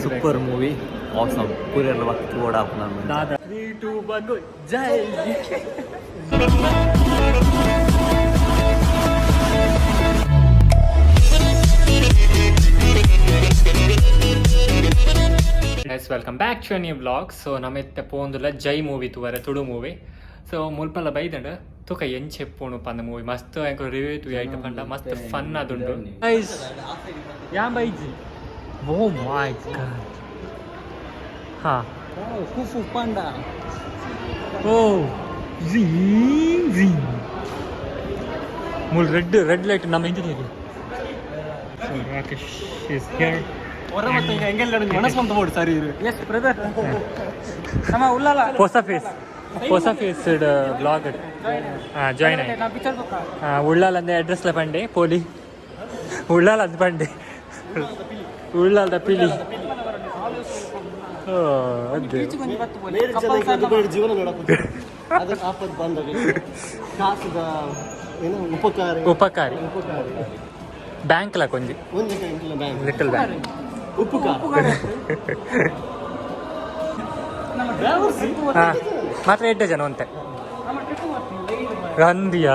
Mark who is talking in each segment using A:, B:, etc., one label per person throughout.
A: Super movie awesome ಪೂರೆಲ್ಲ ವಕ್ತು ಓಡಾಪ್ ನಾನು
B: ದಾದಾ 3 2 1 ಗೋ ಜೈ guys, welcome back to a new vlog. So namitte pondula jai movie tuvare tudu movie. So mulpala baidanda tuka yen chepponu panna movie mast enko review tu aita panda mast fun adundu guys yam baiji oh my god ha
A: oh kufu panda
B: oh zing zing mul red light nama inte thedi so Rakesh is here
A: ora matte inga engella manasu bantu bodu sari iru
B: yes brother nama ullala ಹೊಸ faced blog join ಆಯ್ತು ಉಳ್ಳಾಲಂದೆ ಅಡ್ರೆಸ್ಲ ಪಂಡೆ ಪೋಲಿ ಉಳ್ಳಾಲ ಅದು ಪಂಡೆ ಉಳ್ಳಾಲದ ಪಿಲಿ ಉಪಕಾರಿ ಬ್ಯಾಂಕ್ಲ ಕೊಂಜಿ little bank ಮಾತ್ರ 8 ಜನ ಅಂತೆ ಗಾಂಧಿಯ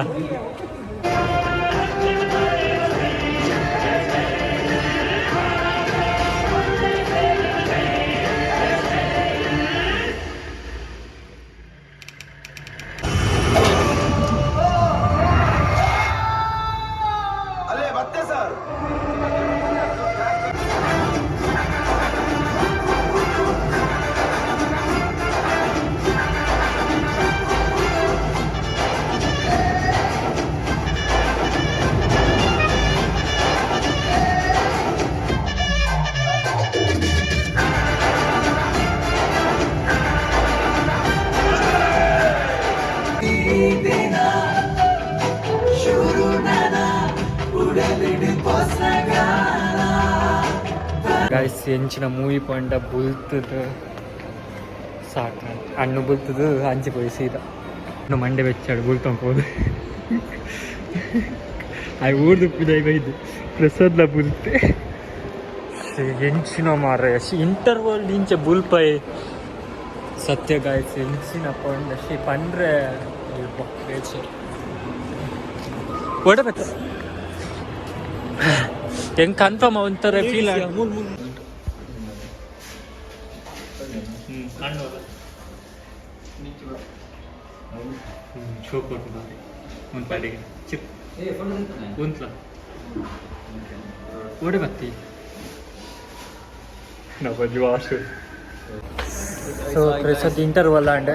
B: ಗೈಸ್ ಎಂಚಿನ ಮೂವಿ ಪಂಡ ಬುಲ್ತದ ಸಾಕ ಅಣ್ಣು ಬುಲ್ತದ ಅಂಚಿ ಪೋಯಿ ಸೀದ ಇನ್ನು ಮಂಡೆ ಬೆಚ್ಚಾಡು ಬುಲ್ತಂಪೋದು ಅవి ಊರ್ದು ಪುದೈ ಬೈದು ಪ್ರಸಾದ್ಲ ಬುಲ್ತೆ ಎಂಚಿನ ಮಾರ ಇಂಟರ್ವಲ್ ಇಂಚ ಬುಲ್ಪಾಯ್ ಸತ್ಯ ಗಾಯ್ಸ್ ಎಂಚಿನ ಪಂಡ ಶಿ ಪಂಡ್ರೆ ಓಡಬತ್ತ ಹೆಂಗ್ ಕನ್ಫರ್ಮ್ ಒಂಥರ ಫೀಲ್ ಶೋಕ್ ಕೊಟ್ಟು ಒಂದು ಪಾಡಿಗೆ ಚಿಪ್ ಉಂತ್ಲ ಓಡೆ ಬತ್ತಿ ನಾವು ಜುವಾಶು ಸೊ ಪ್ರಸಾದ್ ಇಂಟರ್ವಲ್ ಅಂಡ್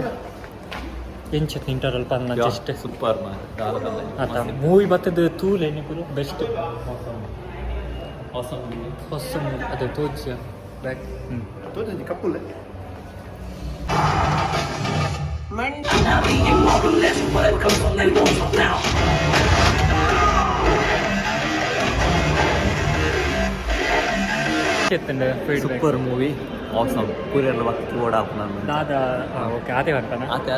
B: ಎಂಚತ್ ಇಂಟರ್ವಲ್ ಪನ್ನ ಜಸ್ಟ್
A: ಸೂಪರ್
B: ಆತ ಮೂವಿ ಬತ್ತದ ತೂಲೆ ನಿಪುಲು ಬೆಸ್ಟ್ ಹೊಸ ಮೂವಿ ಅದು ತೋಚಿಯ ಬ್ಯಾಕ್
A: ತೋಚಿ ಕಪ್ಪುಲೆ ಸೂಪರ್ ಮೂವಿ ಆಸಮ್ ಪೂರೆಲ್ಲ ವಕ್ತು ಓಡಾಪ್ ನಾನು
B: ದಾದಾ ಓಕೆ ಅದೇ ಬರ್ತಾನ
A: ಆತೆ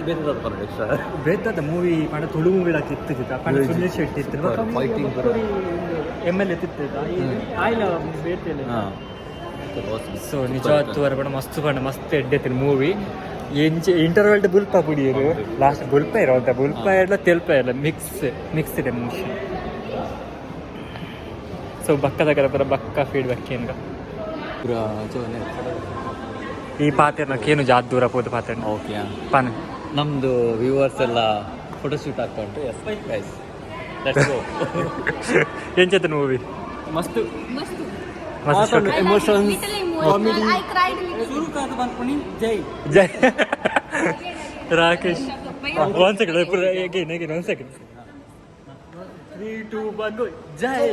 A: ಬೇರೆ ಎಕ್ಸ್ಟ್ರಾ
B: ಬೇತಾದ ಮೂವಿ ಪಂಡ ತುಳು ಮೂವಿ ಇತ್ತಿದ್ದ ಪಂಡ ಸುನಿಲ್ ಶೆಟ್ಟಿ ಇತ್ತು
A: ಫೈಟಿಂಗ್
B: ML ಎತ್ತಿದ್ದ ಆಯ್ಲ ಬೇತೇಲೆ ಸೊ ನಿಜವಾದ ಪಡ ಮಸ್ತ್ ಪಂಡ ಮಸ್ತ್ ಎಡ್ಡೆತ್ತಿನ ಮೂವಿ ಎಂಚೆ ಇಂಟರ್ವಲ್ ಬುಲ್ಪ ಪುಡಿಯರು ಲಾಸ್ಟ್ ಬುಲ್ಪ ಇರೋಂಥ ಬುಲ್ಪ ಎಲ್ಲ ತೆಲ್ಪ ಇಲ್ಲ ಮಿಕ್ಸ್ಡ್ ಎಮೋಷನ್ ಸೊ ಬಕ್ಕದ ಪುರ ಬಕ್ಕ ಫೀಡ್ಬ್ಯಾಕ್ ಏನ್ಗ ಈ ಪಾತ್ರೆನಕ್ಕೇನು ಜಾತ್ ದೂರ ಹೋದ ಪಾತ್ರೆ
A: ಓಕೆ
B: ಪಾನ
A: ನಮ್ಮದು ವ್ಯೂವರ್ಸ್ ಎಲ್ಲ ಫೋಟೋಶೂಟ್ ಹಾಕೊಂಡು ಎಸ್ ಗೈಸ್ ಲೆಟ್ಸ್ ಗೋ
B: ಎಂಚದ ಮೂವಿ
A: ಮಸ್ತ್
C: ಎಮೋಷನ್ಸ್
A: ಕಾಮಿಡಿ
C: I cried
A: ಶುರು ಕಾದ ಬಂದ್ಕೊಂಡು ಜೈ
B: ಜೈ Rakesh one second again 1 second 3 2 1 go ಜೈ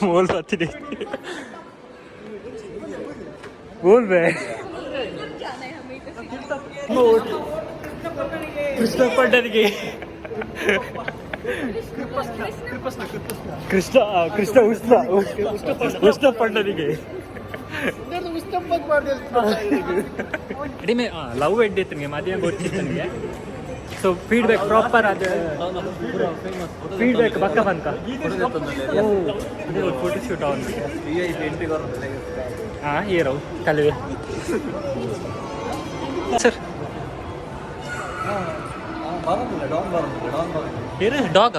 B: बोल सकती नहीं बोल बे कृष्ण पंडित कृष्ण ಉಷ್ಣ ಪಂಡನಿಗೆ ಕಡಿಮೆ ಲವ್ ಎಡ್ಡಿ ಇತ್ತು ಮದುವೆ ಗೊತ್ತಿತ್ತು ನನಗೆ ಸೊ ಫೀಡ್ಬ್ಯಾಕ್ ಪ್ರಾಪರ್ ಅದು ಫೀಡ್ಬ್ಯಾಕ್ ಪಕ್ಕ ಬಂತ ಫೋಟೋ ಶೂಟ್ ಅವನು ಹಾಂ ಏರೋ ಕಲಿವೆ ಸರ್ ಏನು ಡಾಗ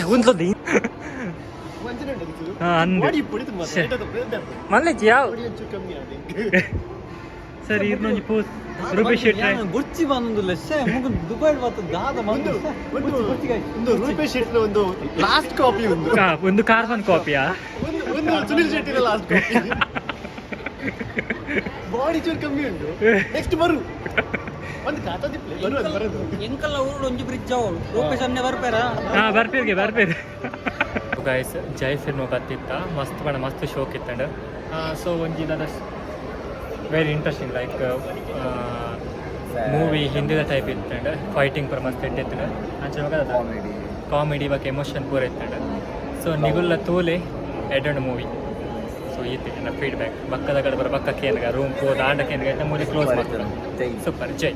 B: ಉಂಟದಿ ಮಲ್ಲೆ ಯಾವ ಸರ್ ಇನ್ನೊಂದು ಪೋಸ್ ರೂಪೇಶ್ ಶೆಟ್ಟಿ
A: ಗುರ್ಚಿ ಬಂದಿಲ್ಲ ದುಬೈ
C: ಒಂದು ರೂಪೇಶ್ ಶೆಟ್ಟಿ ಒಂದು ಲಾಸ್ಟ್ ಕಾಪಿ
B: ಒಂದು ಕಾರ್ಬನ್ ಕಾಪಿಯಾ
C: ಒಂದು ಸುನಿಲ್ ಶೆಟ್ಟಿನ ಲಾಸ್ಟ್ ಕಾಪಿ ಬಾಡಿ ಚೂರು ಕಮ್ಮಿ ಉಂಟು ನೆಕ್ಸ್ಟ್ ಬರು ಒಂದು ಖಾತಾ ದಿಪ್ಲೆ ಬರೋದು
A: ಎಂಕಲ್ಲ ಊರು ಒಂಜಿ ಬ್ರಿಡ್ಜ್ ಅವಳು ರೂಪೇಶ್ ಅನ್ನೇ ಬರ್ಪೇರ
B: ಹಾಂ ಬರ್ಪೇರಿ ಗೈಸ್ ಜೈ ಫಿಲ್ಮ್ ಬತ್ತಿತ್ತ ಮಸ್ತ್ ಬಣ್ಣ ಮಸ್ತ್ ಶೋಕ್ ಇತ್ತಂಡು ಸೊ ಒಂಜಿ ವೆರಿ ಇಂಟ್ರೆಸ್ಟಿಂಗ್ ಲೈಕ್ ಮೂವಿ ಹಿಂದಿದ ಟೈಪ್ ಇತ್ತಂಡು ಫೈಟಿಂಗ್ ಪರ ಮಸ್ತ್ ಇಟ್ಟಿತ್ತು ಅಂಚ ಕಾಮಿಡಿ ಬಗ್ಗೆ ಎಮೋಷನ್ ಪೂರ ಇತ್ತಂಡು ಸೊ ನಿಗುಲ್ಲ ತೋಲೆ ಎಡಂಡ್ ಮೂವಿ ಸೊ ಈತಿ ನನ್ನ ಫೀಡ್ಬ್ಯಾಕ್ ಬಕ್ಕದ ಕಡೆ ಬರ ಬಕ್ಕಕ್ಕೆ ಏನಾಗ ರೂಮ್ ಹೋದ ಆಂಡಕ್ಕೆ ಏನಾಗ ಮೂವಿ ಕ್ಲೋಸ್ ಮಾಡ್ತಾರೆ ಸೂಪರ್ ಜೈ